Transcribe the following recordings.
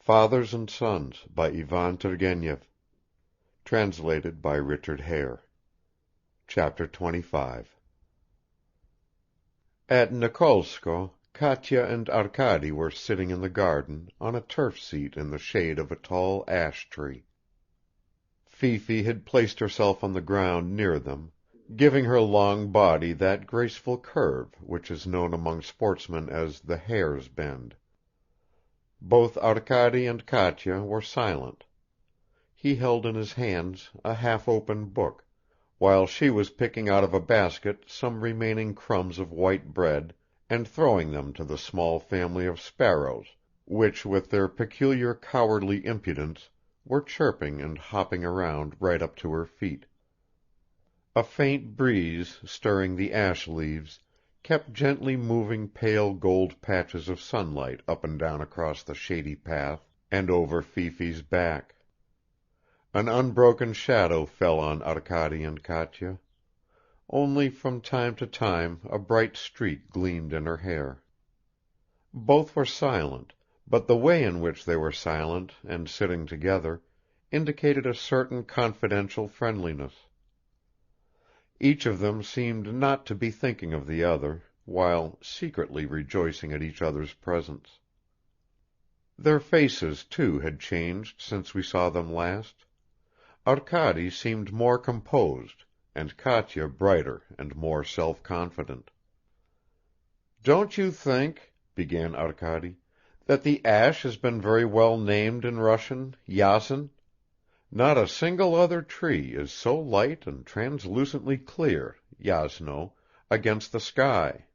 Fathers and Sons by Ivan Turgenev. Translated by Richard Hare. Chapter 25. At Nikolskoe, Katya and Arkady were sitting in the garden, on a turf seat in the shade of a tall ash tree. Fifi had placed herself on the ground near them, giving her long body that graceful curve which is known among sportsmen as the hare's bend. Both Arkady and Katya were silent. He held in his hands a half-open book, while she was picking out of a basket some remaining crumbs of white bread and throwing them to the small family of sparrows, which with their peculiar cowardly impudence were chirping and hopping around right up to her feet. A faint breeze, stirring the ash leaves, kept gently moving pale gold patches of sunlight up and down across the shady path and over Fifi's back. An unbroken shadow fell on Arkady and Katya. Only from time to time a bright streak gleamed in her hair. Both were silent, but the way in which they were silent and sitting together indicated a certain confidential friendliness. Each of them seemed not to be thinking of the other, while secretly rejoicing at each other's presence. Their faces, too, had changed since we saw them last. Arkady seemed more composed, and Katya brighter and more self-confident. "Don't you think," began Arkady, "that the ash has been very well named in Russian, Yasen? Not a single other tree is so light and translucently clear, Yasno, against the sky."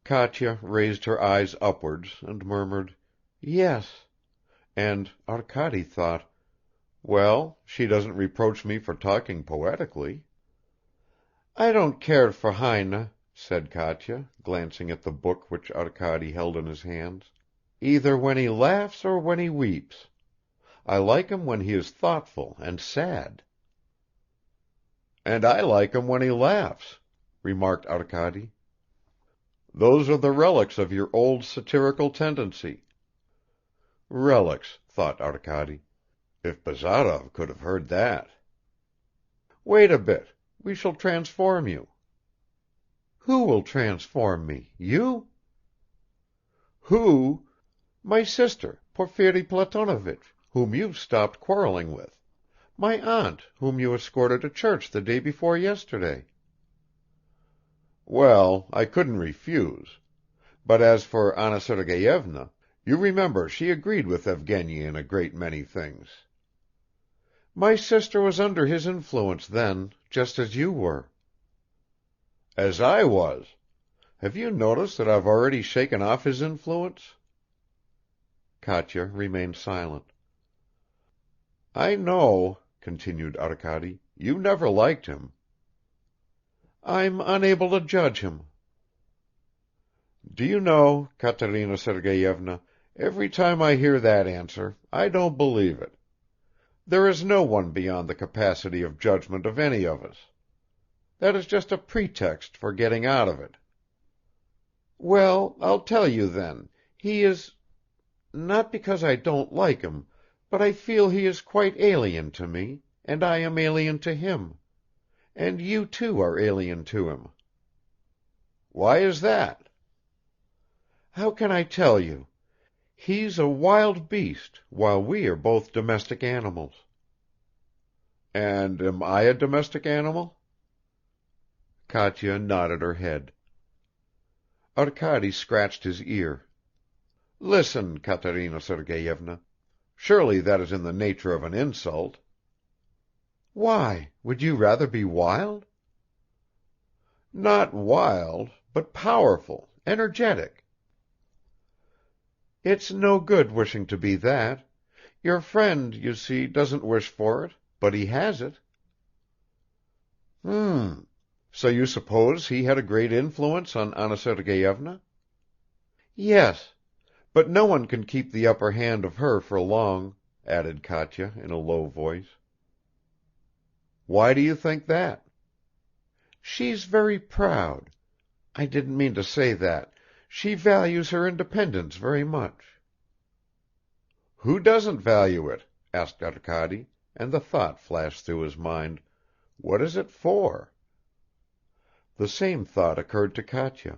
Katya raised her eyes upwards and murmured, "Yes," and Arkady thought, "Well, she doesn't reproach me for talking poetically." "I don't care for Heine," said Katya, glancing at the book which Arkady held in his hands, "either when he laughs or when he weeps. I like him when he is thoughtful and sad." "And I like him when he laughs," remarked Arkady. "Those are the relics of your old satirical tendency." Relics, thought Arkady. If Bazarov could have heard that. "Wait a bit. We shall transform you." "Who will transform me? You?" "Who? My sister, Porfiri Platonovich, whom you've stopped quarreling with. My aunt, whom you escorted to church the day before yesterday." "Well, I couldn't refuse. But as for Anna Sergeyevna, you remember she agreed with Evgeny in a great many things." "My sister was under his influence then, just as you were." "As I was? Have you noticed that I've already shaken off his influence?" Katya remained silent. "I know," continued Arkady, "you never liked him." "I'm unable to judge him." "Do you know, Katerina Sergeyevna, every time I hear that answer, I don't believe it. There is no one beyond the capacity of judgment of any of us. That is just a pretext for getting out of it." "Well, I'll tell you then, he is not because I don't like him, but I feel he is quite alien to me, and I am alien to him. And you too are alien to him." "Why is that?" "How can I tell you? He's a wild beast, while we are both domestic animals." "And am I a domestic animal?" Katya nodded her head. Arkady scratched his ear. "Listen, Katerina Sergeyevna. Surely that is in the nature of an insult." "Why? Would you rather be wild?" "Not wild, but powerful, energetic." "It's no good wishing to be that. Your friend, you see, doesn't wish for it, but he has it." "Hm. So you suppose he had a great influence on Anna Sergeyevna?" "Yes. But no one can keep the upper hand of her for long," added Katya in a low voice. "Why do you think that?" "She's very proud. I didn't mean to say that. She values her independence very much." "Who doesn't value it?" asked Arkady, and the thought flashed through his mind, "What is it for?" The same thought occurred to Katya.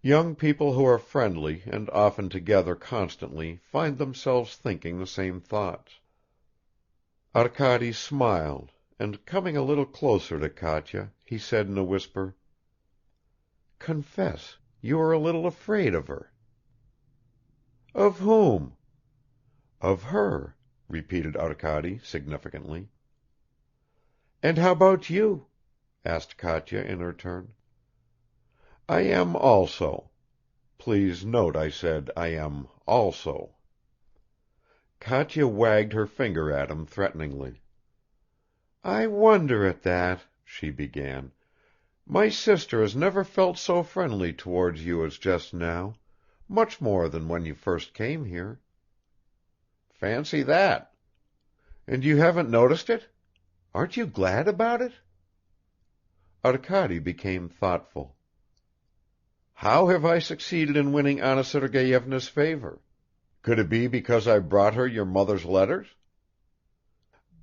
Young people who are friendly and often together constantly find themselves thinking the same thoughts. Arkady smiled, and coming a little closer to Katya, he said in a whisper, "Confess, you are a little afraid of her." "Of whom?" "Of her," repeated Arkady significantly. "And how about you?" asked Katya in her turn. "I am also." Please note I said I am also. Katya wagged her finger at him threateningly. "I wonder at that," she began. "My sister has never felt so friendly towards you as just now, much more than when you first came here." "Fancy that." "And you haven't noticed it? Aren't you glad about it?" Arkady became thoughtful. "How have I succeeded in winning Anna Sergeyevna's favor? Could it be because I brought her your mother's letters?"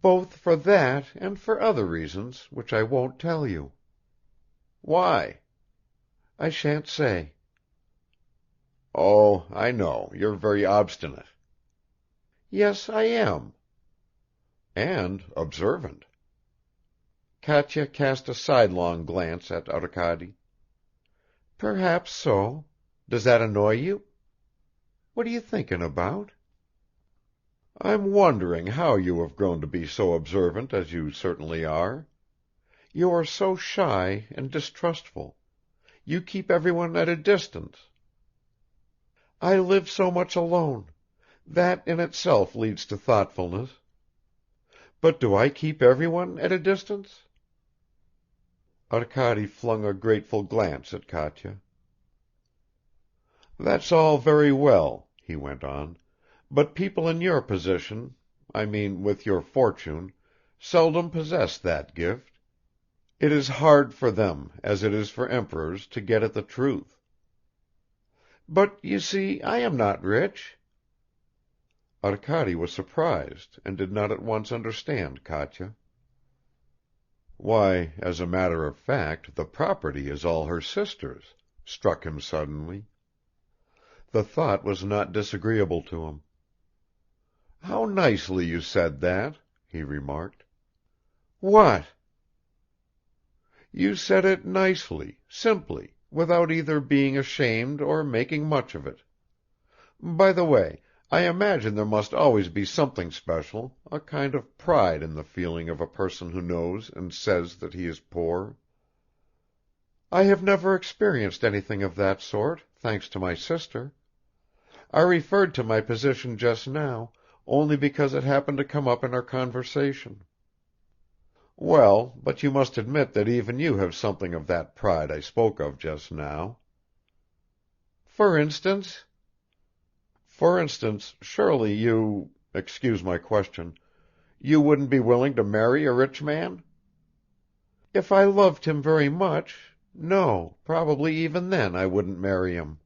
"Both for that and for other reasons which I won't tell you." "Why?" "I shan't say." "Oh, I know, you're very obstinate." "Yes, I am." "And observant." Katya cast a sidelong glance at Arkady. "Perhaps so. Does that annoy you? What are you thinking about?" "I'm wondering how you have grown to be so observant as you certainly are. "You are so shy and distrustful. You keep everyone at a distance." "I live so much alone. That in itself leads to thoughtfulness. But do I keep everyone at a distance?" Arkady flung a grateful glance at Katya. "That's all very well," he went on, "but people in your position, I mean with your fortune, seldom possess that gift. It is hard for them, as it is for emperors, to get at the truth." "But, you see, I am not rich." Arkady was surprised and did not at once understand Katya. "Why, as a matter of fact, the property is all her sister's," struck him suddenly. The thought was not disagreeable to him. "How nicely you said that," he remarked. "What?" "You said it nicely, simply, without either being ashamed or making much of it. By the way, I imagine there must always be something special, a kind of pride in the feeling of a person who knows and says that he is poor." "I have never experienced anything of that sort, thanks to my sister. I referred to my position just now only because it happened to come up in our conversation." "Well, but you must admit that even you have something of that pride I spoke of just now." "For instance?" "For instance, surely you excuse my question you wouldn't be willing to marry a rich man?" "If I loved him very much, no, probably even then I wouldn't marry him."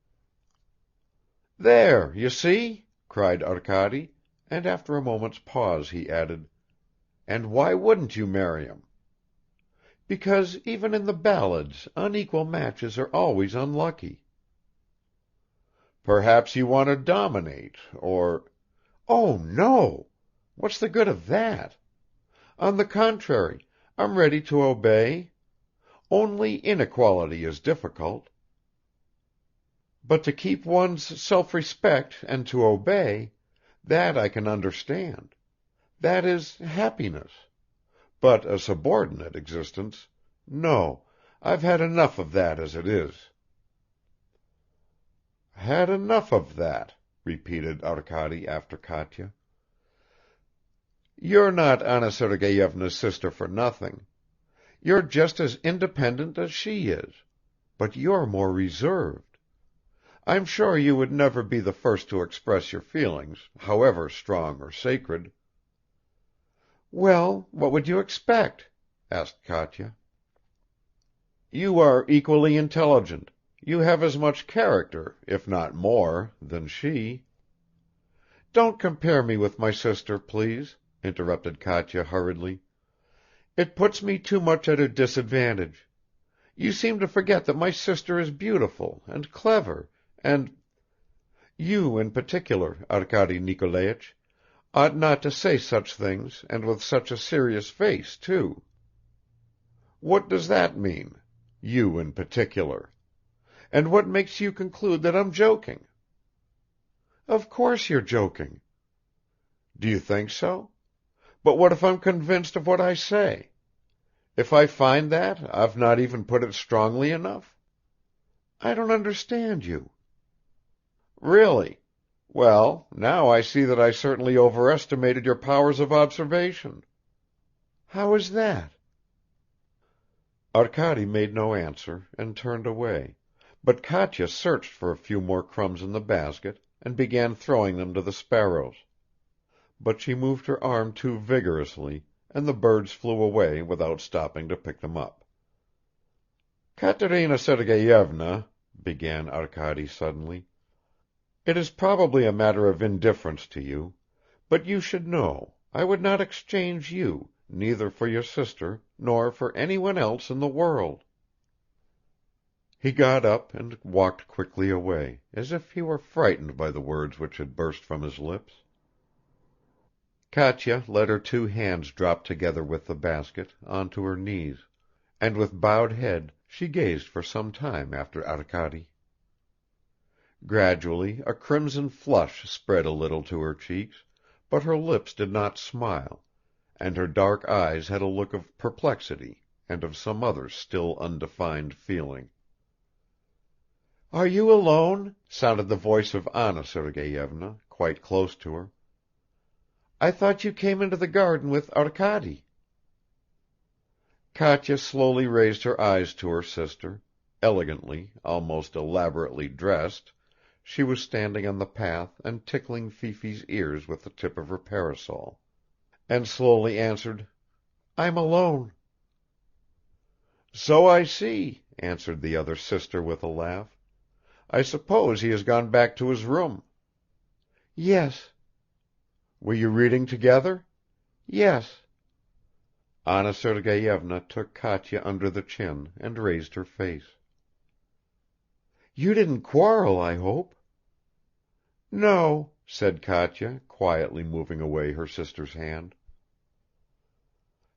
"There, you see!" cried Arkady, and after a moment's pause he added, "And why wouldn't you marry him?" "Because even in the ballads unequal matches are always unlucky." "Perhaps you want to dominate, or—" "Oh, no! What's the good of that? On the contrary, I'm ready to obey. Only inequality is difficult. But to keep one's self-respect and to obey, that I can understand. That is happiness. But a subordinate existence, no, I've had enough of that as it is." "Had enough of that," repeated Arkady after Katya. "You're not Anna Sergeyevna's sister for nothing. You're just as independent as she is, but you're more reserved. I'm sure you would never be the first to express your feelings, however strong or sacred." "Well, what would you expect?" asked Katya. "You are equally intelligent, you have as much character, if not more, than she." Don't compare me with my sister, please," interrupted Katya hurriedly. "It puts me too much at a disadvantage. You seem to forget that my sister is beautiful and clever and you in particular, Arkady Nikolaich, ought not to say such things and with such a serious face, too." "What does that mean? You in particular? And what makes you conclude that I'm joking?" "Of course you're joking." "Do you think so? But what if I'm convinced of what I say? If I find that I've not even put it strongly enough?" "I don't understand you." "Really? Well, now I see that I certainly overestimated your powers of observation." "How is that?" Arkady made no answer and turned away, but Katya searched for a few more crumbs in the basket and began throwing them to the sparrows; but she moved her arm too vigorously, and the birds flew away without stopping to pick them up. "Katerina Sergeyevna," began Arkady suddenly, "it is probably a matter of indifference to you, but you should know, I would not exchange you, neither for your sister nor for anyone else in the world." He got up and walked quickly away, as if he were frightened by the words which had burst from his lips. Katya let her two hands drop together with the basket, onto her knees, and with bowed head she gazed for some time after Arkady. Gradually a crimson flush spread a little to her cheeks, but her lips did not smile, and her dark eyes had a look of perplexity and of some other still undefined feeling. "Are you alone?" sounded the voice of Anna Sergeyevna, quite close to her. "I thought you came into the garden with Arkady." Katya slowly raised her eyes to her sister; elegantly, almost elaborately dressed, she was standing on the path and tickling Fifi's ears with the tip of her parasol, and slowly answered, "I'm alone." "So I see," answered the other sister with a laugh. "I suppose he has gone back to his room." "Yes." "Were you reading together?" "Yes." Anna Sergeyevna took Katya under the chin and raised her face. "You didn't quarrel, I hope?" "No," said Katya, quietly moving away her sister's hand.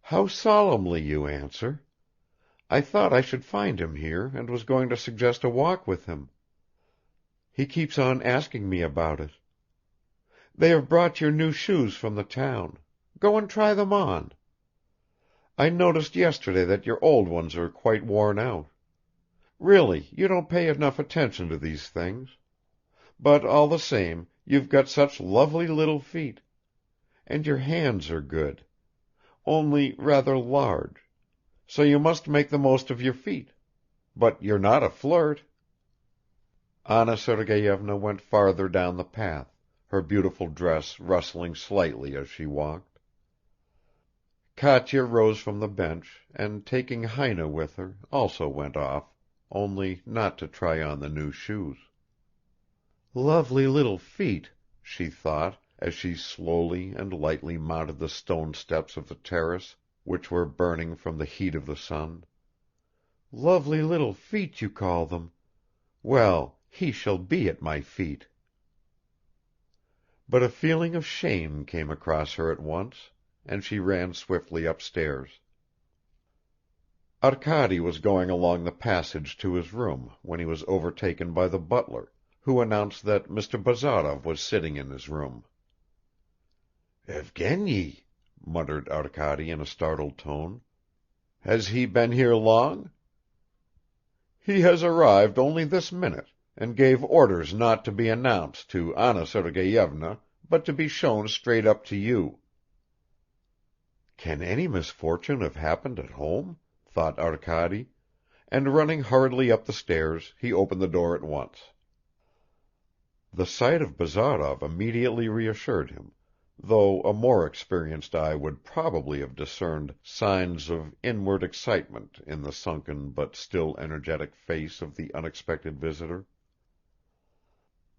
"How solemnly you answer. I thought I should find him here and was going to suggest a walk with him. He keeps on asking me about it. They have brought your new shoes from the town. Go and try them on. I noticed yesterday that your old ones are quite worn out. Really, you don't pay enough attention to these things. But all the same, you've got such lovely little feet. And your hands are good. Only rather large. So you must make the most of your feet. But you're not a flirt." Anna Sergeyevna went farther down the path, her beautiful dress rustling slightly as she walked. Katya rose from the bench and taking Heine with her also went off, only not to try on the new shoes. "Lovely little feet," she thought, as she slowly and lightly mounted the stone steps of the terrace which were burning from the heat of the sun. "Lovely little feet, you call them. Well, he shall be at my feet." But a feeling of shame came across her at once, and she ran swiftly upstairs. Arkady was going along the passage to his room when he was overtaken by the butler, who announced that Mr. Bazarov was sitting in his room. "Evgeny," muttered Arkady in a startled tone. "Has he been here long?" "He has arrived only this minute, and gave orders not to be announced to Anna Sergeyevna, but to be shown straight up to you." "Can any misfortune have happened at home?" thought Arkady, and running hurriedly up the stairs he opened the door at once. The sight of Bazarov immediately reassured him, though a more experienced eye would probably have discerned signs of inward excitement in the sunken but still energetic face of the unexpected visitor.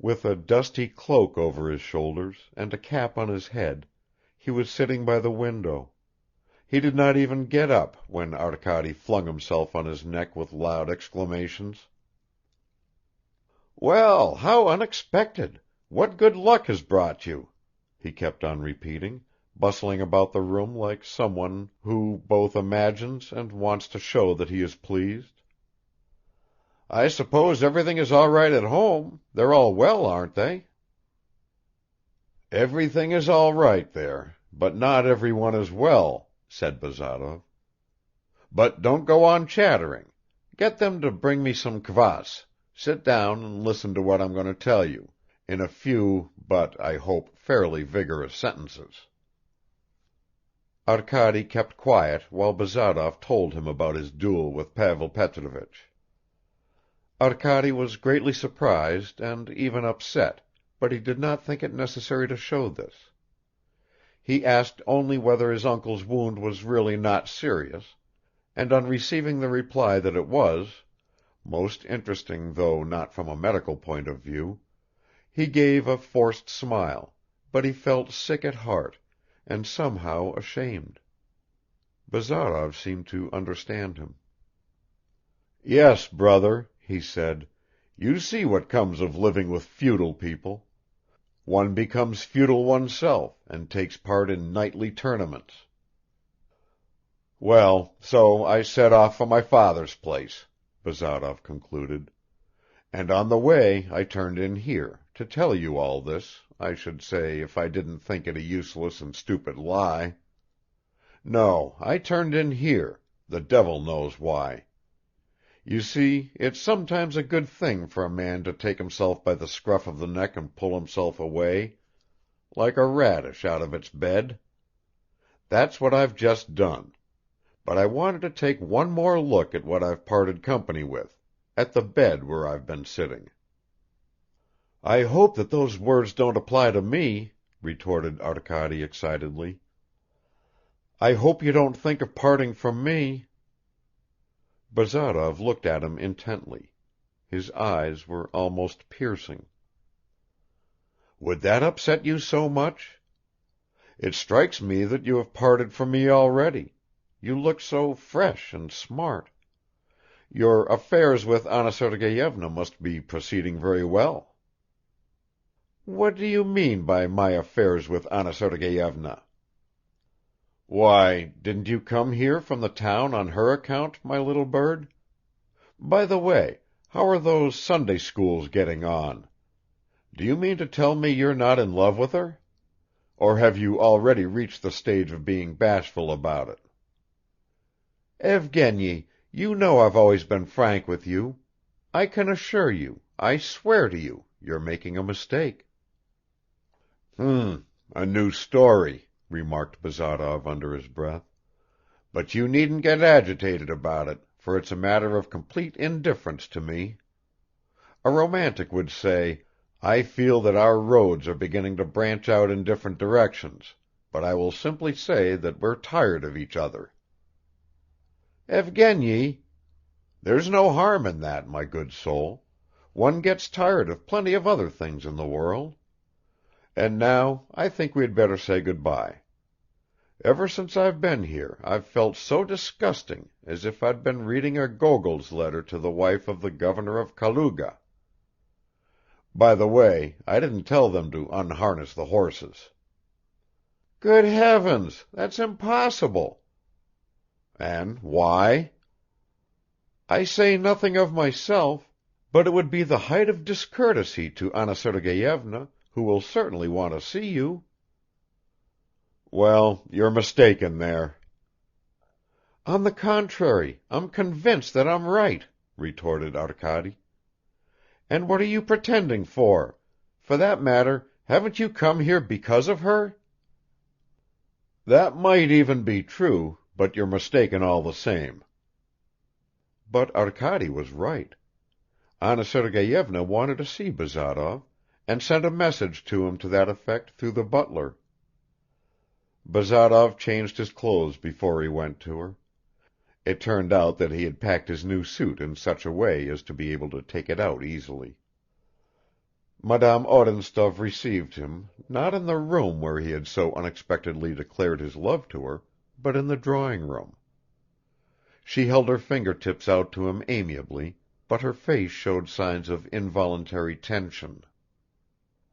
With a dusty cloak over his shoulders and a cap on his head, he was sitting by the window. He did not even get up when Arkady flung himself on his neck with loud exclamations. "Well, how unexpected! What good luck has brought you?" he kept on repeating, bustling about the room like someone who both imagines and wants to show that he is pleased. "I suppose everything is all right at home. They're all well, aren't they?" "Everything is all right there, but not everyone is well," said Bazarov. "But don't go on chattering. Get them to bring me some kvass. Sit down and listen to what I'm going to tell you, in a few but, I hope, fairly vigorous sentences." Arkady kept quiet while Bazarov told him about his duel with Pavel Petrovich. Arkady was greatly surprised and even upset, but he did not think it necessary to show this. He asked only whether his uncle's wound was really not serious, and on receiving the reply that it was, most interesting though not from a medical point of view, he gave a forced smile, but he felt sick at heart and somehow ashamed. Bazarov seemed to understand him. "Yes, brother," he said, "you see what comes of living with feudal people. One becomes feudal oneself and takes part in knightly tournaments. Well, so I set off for my father's place," Bazarov concluded, "and on the way I turned in here, to tell you all this, I should say, if I didn't think it a useless and stupid lie. No, I turned in here, the devil knows why. You see, it's sometimes a good thing for a man to take himself by the scruff of the neck and pull himself away, like a radish out of its bed. That's what I've just done. But I wanted to take one more look at what I've parted company with, at the bed where I've been sitting." "I hope that those words don't apply to me," retorted Arkady excitedly. "I hope you don't think of parting from me." Bazarov looked at him intently. His eyes were almost piercing. "Would that upset you so much? It strikes me that you have parted from me already. You look so fresh and smart. Your affairs with Anna Sergeyevna must be proceeding very well." "What do you mean by my affairs with Anna Sergeyevna?" "Why, didn't you come here from the town on her account, my little bird? By the way, how are those Sunday schools getting on? Do you mean to tell me you're not in love with her? Or have you already reached the stage of being bashful about it?" "Evgeny, you know I've always been frank with you. I can assure you, I swear to you, you're making a mistake." A new story," remarked Bazarov under his breath. "But you needn't get agitated about it, for it's a matter of complete indifference to me. A romantic would say, 'I feel that our roads are beginning to branch out in different directions, but I will simply say that we're tired of each other.'" "Evgeny!" "There's no harm in that, my good soul. One gets tired of plenty of other things in the world. And now I think we had better say good bye. Ever since I've been here I've felt so disgusting, as if I'd been reading a Gogol's letter to the wife of the governor of Kaluga. By the way, I didn't tell them to unharness the horses." "Good heavens! That's impossible." "And why?" "I say nothing of myself, but it would be the height of discourtesy to Anna Sergeyevna, who will certainly want to see you." "Well, you're mistaken there." "On the contrary, I'm convinced that I'm right," retorted Arkady. "And what are you pretending for? For that matter, haven't you come here because of her?" "That might even be true, but you're mistaken all the same." But Arkady was right. Anna Sergeyevna wanted to see Bazarov, and sent a message to him to that effect through the butler. Bazarov changed his clothes before he went to her. It turned out that he had packed his new suit in such a way as to be able to take it out easily. Madame Odintsov received him, not in the room where he had so unexpectedly declared his love to her, but in the drawing room. She held her fingertips out to him amiably, but her face showed signs of involuntary tension.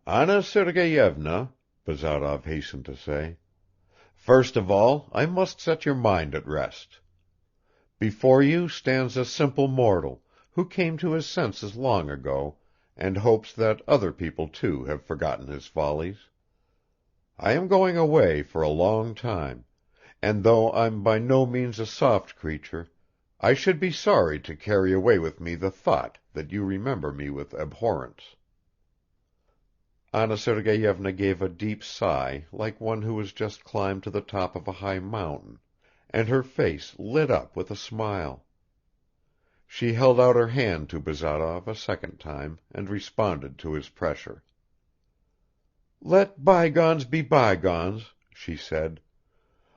"Anna Sergeyevna," Bazarov hastened to say, "first of all I must set your mind at rest. Before you stands a simple mortal, who came to his senses long ago and hopes that other people too have forgotten his follies. I am going away for a long time, and though I'm by no means a soft creature, I should be sorry to carry away with me the thought that you remember me with abhorrence." Anna Sergeyevna gave a deep sigh like one who has just climbed to the top of a high mountain, and her face lit up with a smile. She held out her hand to Bazarov a second time and responded to his pressure. "Let bygones be bygones," she said.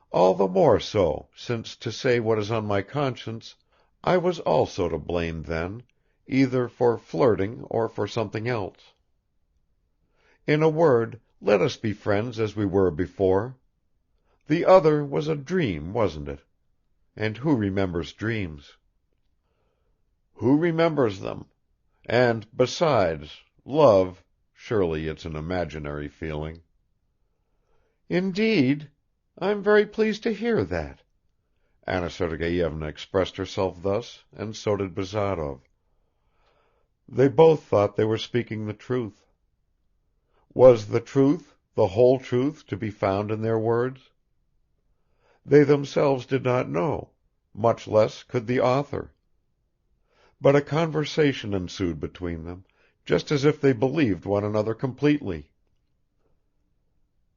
"All the more so, since to say what is on my conscience, I was also to blame then, either for flirting or for something else. In a word, let us be friends as we were before. The other was a dream, wasn't it? And who remembers dreams?" "Who remembers them? And besides, love, surely it's an imaginary feeling." "Indeed? I'm very pleased to hear that." Anna Sergeyevna expressed herself thus, and so did Bazarov. They both thought they were speaking the truth. Was the truth, the whole truth, to be found in their words? They themselves did not know, much less could the author. But a conversation ensued between them, just as if they believed one another completely.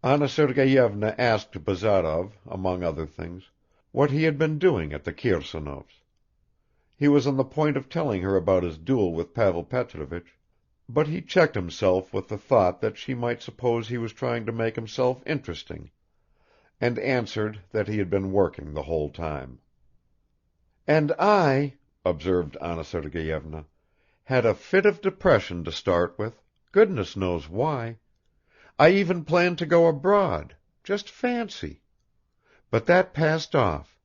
Anna Sergeyevna asked Bazarov, among other things, what he had been doing at the Kirsanovs'. He was on the point of telling her about his duel with Pavel Petrovich, but he checked himself with the thought that she might suppose he was trying to make himself interesting, and answered that he had been working the whole time. "And I," observed Anna Sergeyevna, "had a fit of depression to start with, goodness knows why. I even planned to go abroad, just fancy. But that passed off.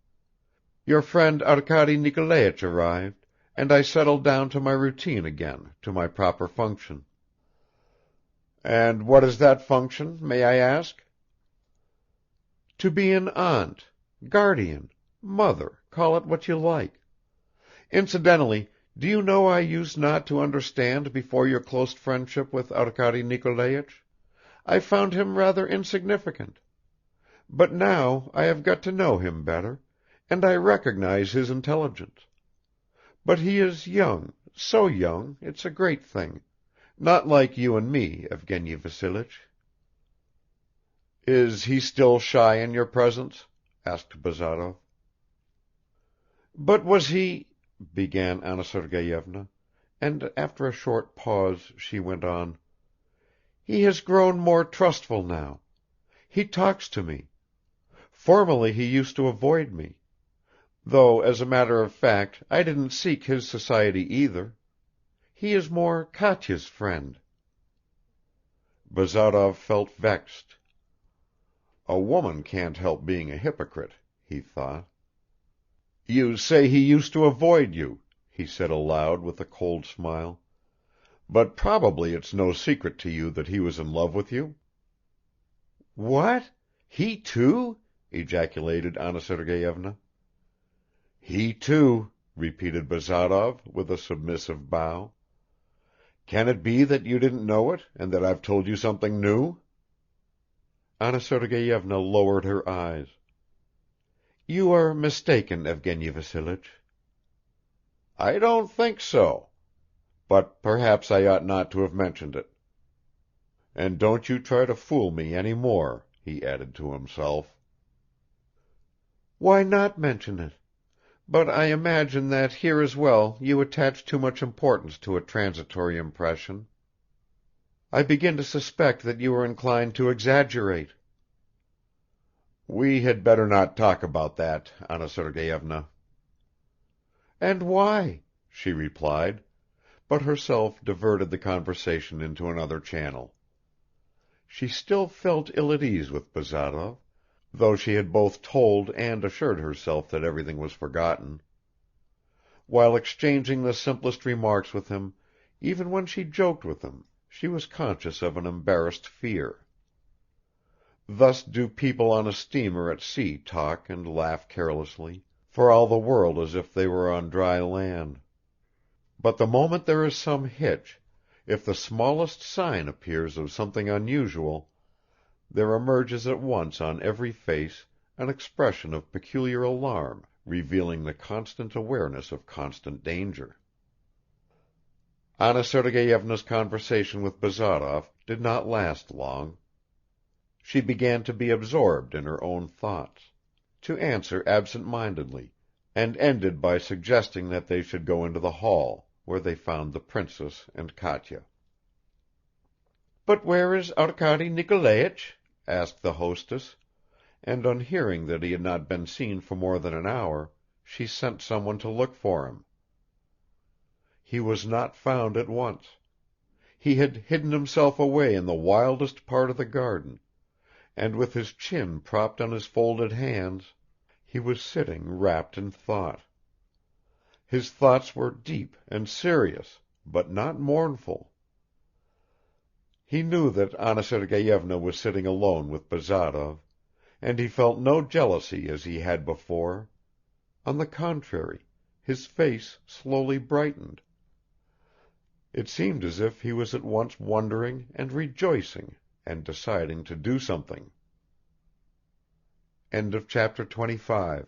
Your friend Arkady Nikolaich arrived, and I settled down to my routine again, to my proper function." "And what is that function, may I ask?" "To be an aunt, guardian, mother, call it what you like. Incidentally, do you know I used not to understand before your close friendship with Arkady Nikolaich? I found him rather insignificant. But now I have got to know him better, and I recognize his intelligence. But he is young, so young, it's a great thing. Not like you and me, Evgeny Vassilich." "Is he still shy in your presence?" asked Bazarov. "But was he," began Anna Sergeyevna, and after a short pause she went on, "he has grown more trustful now. He talks to me. Formerly he used to avoid me. Though, as a matter of fact, I didn't seek his society either. He is more Katya's friend." Bazarov felt vexed. A woman can't help being a hypocrite, he thought. "You say he used to avoid you," he said aloud with a cold smile. "But probably it's no secret to you that he was in love with you?" "What? He too?" ejaculated Anna Sergeyevna. "He too," repeated Bazarov with a submissive bow. "Can it be that you didn't know it, and that I've told you something new?" Anna Sergeyevna lowered her eyes. "You are mistaken, Evgeny Vassilich." "I don't think so. But perhaps I ought not to have mentioned it. And don't you try to fool me any more," he added to himself. "Why not mention it? But I imagine that here as well you attach too much importance to a transitory impression. I begin to suspect that you are inclined to exaggerate." "We had better not talk about that, Anna Sergeyevna." "And why?" she replied, but herself diverted the conversation into another channel. She still felt ill at ease with Bazarov, though she had both told and assured herself that everything was forgotten. While exchanging the simplest remarks with him, even when she joked with him, she was conscious of an embarrassed fear. Thus do people on a steamer at sea talk and laugh carelessly, for all the world as if they were on dry land. But the moment there is some hitch, if the smallest sign appears of something unusual, there emerges at once on every face an expression of peculiar alarm, revealing the constant awareness of constant danger. Anna Sergeyevna's conversation with Bazarov did not last long. She began to be absorbed in her own thoughts, to answer absent-mindedly, and ended by suggesting that they should go into the hall, where they found the princess and Katya. "But where is Arkady Nikolaich?" asked the hostess, and on hearing that he had not been seen for more than an hour, she sent someone to look for him. He was not found at once. He had hidden himself away in the wildest part of the garden, and with his chin propped on his folded hands, he was sitting wrapped in thought. His thoughts were deep and serious, but not mournful. He knew that Anna Sergeyevna was sitting alone with Bazarov, and he felt no jealousy as he had before; on the contrary, his face slowly brightened. It seemed as if he was at once wondering and rejoicing and deciding to do something. Chapter 25